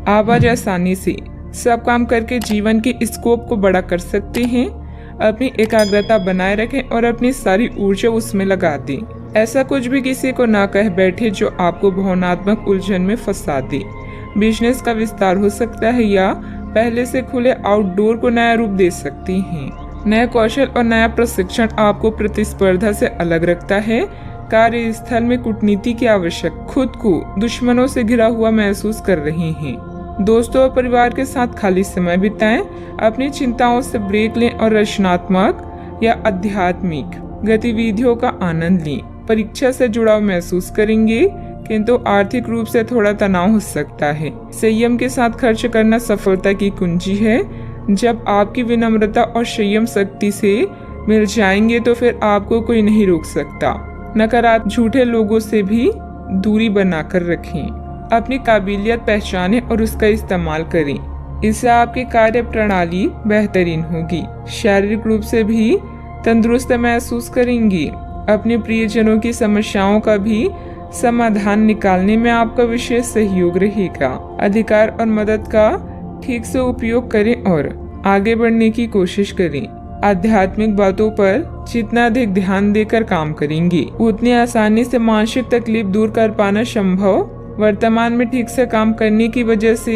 आप आज आसानी से सब काम करके जीवन के स्कोप को बड़ा कर सकते हैं। अपनी एकाग्रता बनाए रखें और अपनी सारी ऊर्जा उसमें लगा दें। ऐसा कुछ भी किसी को ना कह बैठे जो आपको भावनात्मक उलझन में फंसा दे। बिजनेस का विस्तार हो सकता है या पहले से खुले आउटडोर को नया रूप दे सकती हैं। नया कौशल और नया प्रशिक्षण आपको प्रतिस्पर्धा से अलग रखता है। कार्यस्थल में कूटनीति की आवश्यक, खुद को दुश्मनों से घिरा हुआ महसूस कर रहे हैं। दोस्तों और परिवार के साथ खाली समय बिताएं। अपनी चिंताओं से ब्रेक लें और रचनात्मक या आध्यात्मिक गतिविधियों का आनंद लें। परीक्षा से जुड़ाव महसूस करेंगे, किंतु आर्थिक रूप से थोड़ा तनाव हो सकता है। संयम के साथ खर्च करना सफलता की कुंजी है। जब आपकी विनम्रता और संयम शक्ति से मिल जाएंगे तो फिर आपको कोई नहीं रोक सकता। नकारात्मक झूठे लोगों से भी दूरी बनाकर रखें। अपनी काबिलियत पहचानें और उसका इस्तेमाल करें। इससे आपकी कार्य प्रणाली बेहतरीन होगी। शारीरिक रूप से भी तंदुरुस्त महसूस करेंगी। अपने प्रियजनों की समस्याओं का भी समाधान निकालने में आपका विशेष सहयोग रहेगा। अधिकार और मदद का ठीक से उपयोग करें और आगे बढ़ने की कोशिश करें। आध्यात्मिक बातों पर जितना अधिक ध्यान देकर काम करेंगे, उतनी आसानी से मानसिक तकलीफ दूर कर पाना संभव। वर्तमान में ठीक से काम करने की वजह से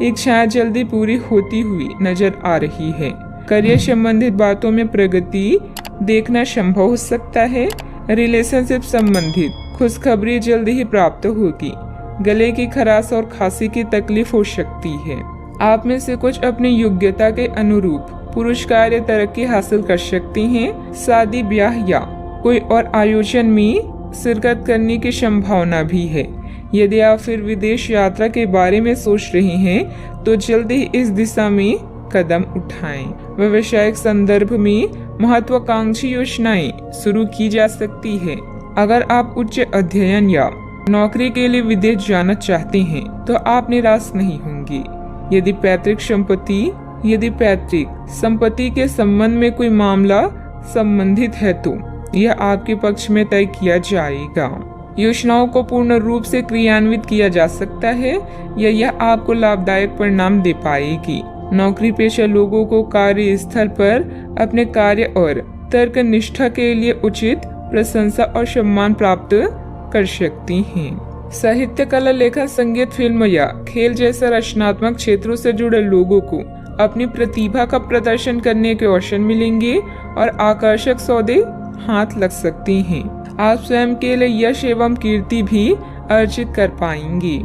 इच्छाएं जल्दी पूरी होती हुई नजर आ रही है। करियर संबंधित बातों में प्रगति देखना संभव हो सकता है। रिलेशनशिप संबंधित खुशखबरी जल्दी ही प्राप्त होगी। गले की खराश और खांसी की तकलीफ हो सकती है। आप में से कुछ अपनी योग्यता के अनुरूप पुरस्कार या तरक्की हासिल कर सकते हैं। शादी, ब्याह या कोई और आयोजन में शिरकत करने की संभावना भी है। यदि आप फिर विदेश यात्रा के बारे में सोच रहे हैं तो जल्दी ही इस दिशा में कदम उठाएं। व्यावसायिक संदर्भ में महत्वाकांक्षी योजनाएं शुरू की जा सकती है। अगर आप उच्च अध्ययन या नौकरी के लिए विदेश जाना चाहते हैं तो आप निराश नहीं होंगे। यदि पैतृक संपत्ति के संबंध में कोई मामला संबंधित है तो यह आपके पक्ष में तय किया जाएगा। योजनाओं को पूर्ण रूप से क्रियान्वित किया जा सकता है या यह आपको लाभदायक परिणाम दे पाएगी। नौकरी पेशा लोगों को कार्यस्थल पर अपने कार्य और तर्क निष्ठा के लिए उचित प्रशंसा और सम्मान प्राप्त कर सकती हैं। साहित्य, कला, लेखन, संगीत, फिल्म या खेल जैसे रचनात्मक क्षेत्रों से जुड़े लोगों को अपनी प्रतिभा का प्रदर्शन करने के अवसर मिलेंगे और आकर्षक सौदे हाथ लग सकती हैं। आप स्वयं के लिए यश एवं कीर्ति भी अर्जित कर पाएंगे।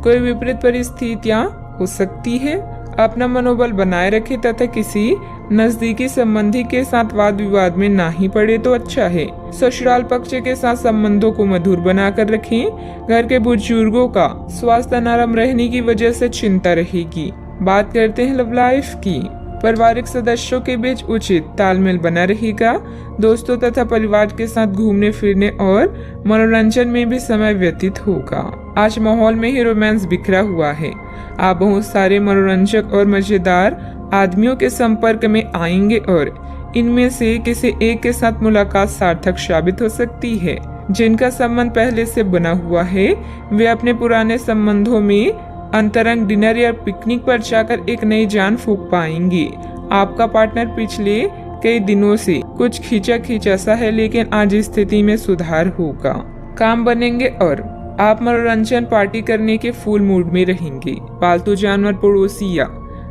कोई विपरीत परिस्थितियां हो सकती है। अपना मनोबल बनाए रखें तथा किसी नजदीकी संबंधी के साथ वाद विवाद में ना ही पड़े तो अच्छा है। ससुराल पक्ष के साथ संबंधों को मधुर बनाकर रखें। घर के बुजुर्गों का स्वास्थ्य नरम रहने की वजह से चिंता रहेगी। बात करते हैं लव लाइफ की। पारिवारिक सदस्यों के बीच उचित तालमेल बना रहेगा। दोस्तों तथा परिवार के साथ घूमने फिरने और मनोरंजन में भी समय व्यतीत होगा। आज माहौल में ही रोमांस बिखरा हुआ है। आप बहुत सारे मनोरंजक और मजेदार आदमियों के संपर्क में आएंगे और इनमें से किसी एक के साथ मुलाकात सार्थक साबित हो सकती है। जिनका संबंध पहले से बना हुआ है वे अपने पुराने संबंधों में अंतरंग डिनर या पिकनिक पर जाकर एक नई जान फूंक पाएंगे। आपका पार्टनर पिछले कई दिनों से कुछ खींचा सा है, लेकिन आज स्थिति में सुधार होगा। काम बनेंगे और आप मनोरंजन पार्टी करने के फुल मूड में रहेंगे। पालतू जानवर, पड़ोसी या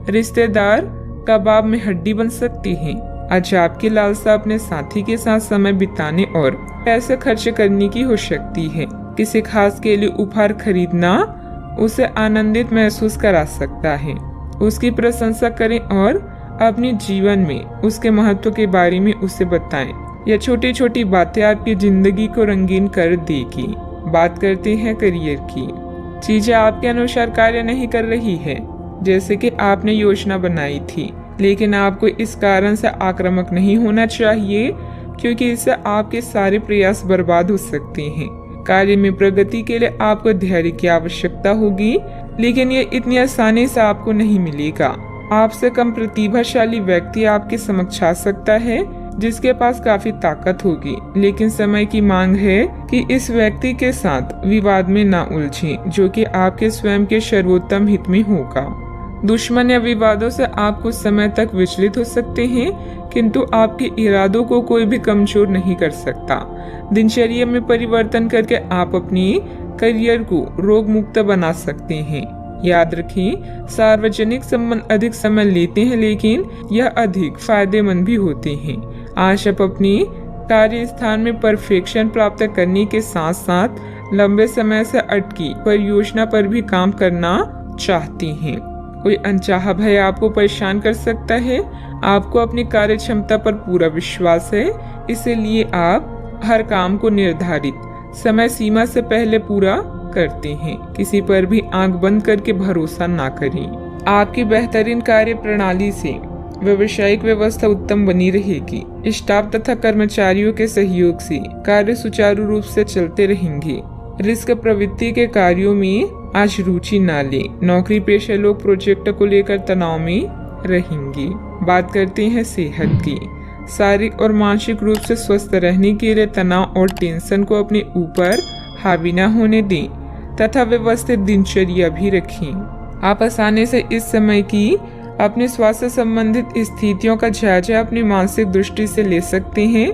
रिश्तेदार कबाब में हड्डी बन सकती हैं। आज आपकी लालसा अपने साथी के साथ समय बिताने और पैसे खर्च करने की हो सकती है। किसी खास के लिए उपहार खरीदना उसे आनंदित महसूस करा सकता है। उसकी प्रशंसा करें और अपने जीवन में उसके महत्व के बारे में उसे बताएं। यह छोटी छोटी बातें आपकी जिंदगी को रंगीन कर देगी। बात करते हैं करियर की। चीजें आपके अनुसार कार्य नहीं कर रही है जैसे कि आपने योजना बनाई थी, लेकिन आपको इस कारण से आक्रामक नहीं होना चाहिए क्योंकि इससे आपके सारे प्रयास बर्बाद हो सकते हैं। कार्य में प्रगति के लिए आपको धैर्य की आवश्यकता होगी, लेकिन ये इतनी आसानी से आपको नहीं मिलेगा। आपसे कम प्रतिभाशाली व्यक्ति आपके समक्ष आ सकता है जिसके पास काफी ताकत होगी, लेकिन समय की मांग है कि इस व्यक्ति के साथ विवाद में ना उलझें, जो कि आपके स्वयं के सर्वोत्तम हित में होगा। दुश्मन या विवादों से आप कुछ समय तक विचलित हो सकते हैं, किंतु आपके इरादों को कोई भी कमजोर नहीं कर सकता। दिनचर्या में परिवर्तन करके आप अपनी करियर को रोग मुक्त बना सकते हैं। याद रखें, सार्वजनिक संबंध अधिक समय लेते हैं, लेकिन यह अधिक फायदेमंद भी होते हैं। आज आप अपनी कार्य स्थान में परफेक्शन प्राप्त करने के साथ साथ लंबे समय से अटकी परियोजना पर भी काम करना चाहती हैं। कोई अनचाहा भय आपको परेशान कर सकता है। आपको अपनी कार्य क्षमता पर पूरा विश्वास है, इसलिए आप हर काम को निर्धारित समय सीमा से पहले पूरा करते हैं। किसी पर भी आंख बंद करके भरोसा ना करें। आपकी बेहतरीन कार्य प्रणाली से व्यावसायिक व्यवस्था उत्तम बनी रहेगी। स्टाफ तथा कर्मचारियों के सहयोग से कार्य सुचारू रूप से चलते रहेंगे। रिस्क प्रवृत्ति के कार्यों में आज रुचि ना लें। नौकरी पेशा लोग प्रोजेक्ट को लेकर तनाव में रहेंगे। बात करते हैं सेहत की। शारीरिक और मानसिक रूप से स्वस्थ रहने के लिए तनाव और टेंशन को अपने ऊपर हावी न होने दें तथा व्यवस्थित दिनचर्या भी रखें। आप आसानी से इस समय की अपने स्वास्थ्य संबंधित स्थितियों का जायजा अपनी मानसिक दृष्टि से ले सकते हैं।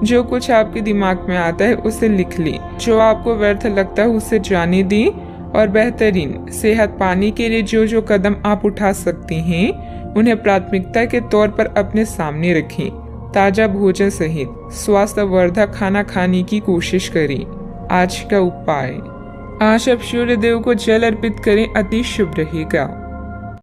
जो कुछ आपके दिमाग में आता है उसे लिख लें। जो आपको व्यर्थ लगता है उसे जाने दें और बेहतरीन सेहत पाने के लिए जो जो कदम आप उठा सकते हैं उन्हें प्राथमिकता के तौर पर अपने सामने रखें। ताजा भोजन सहित स्वास्थ्यवर्धक खाना खाने की कोशिश करें। आज का उपाय, आज आप सूर्य देव को जल अर्पित करें, अति शुभ रहेगा।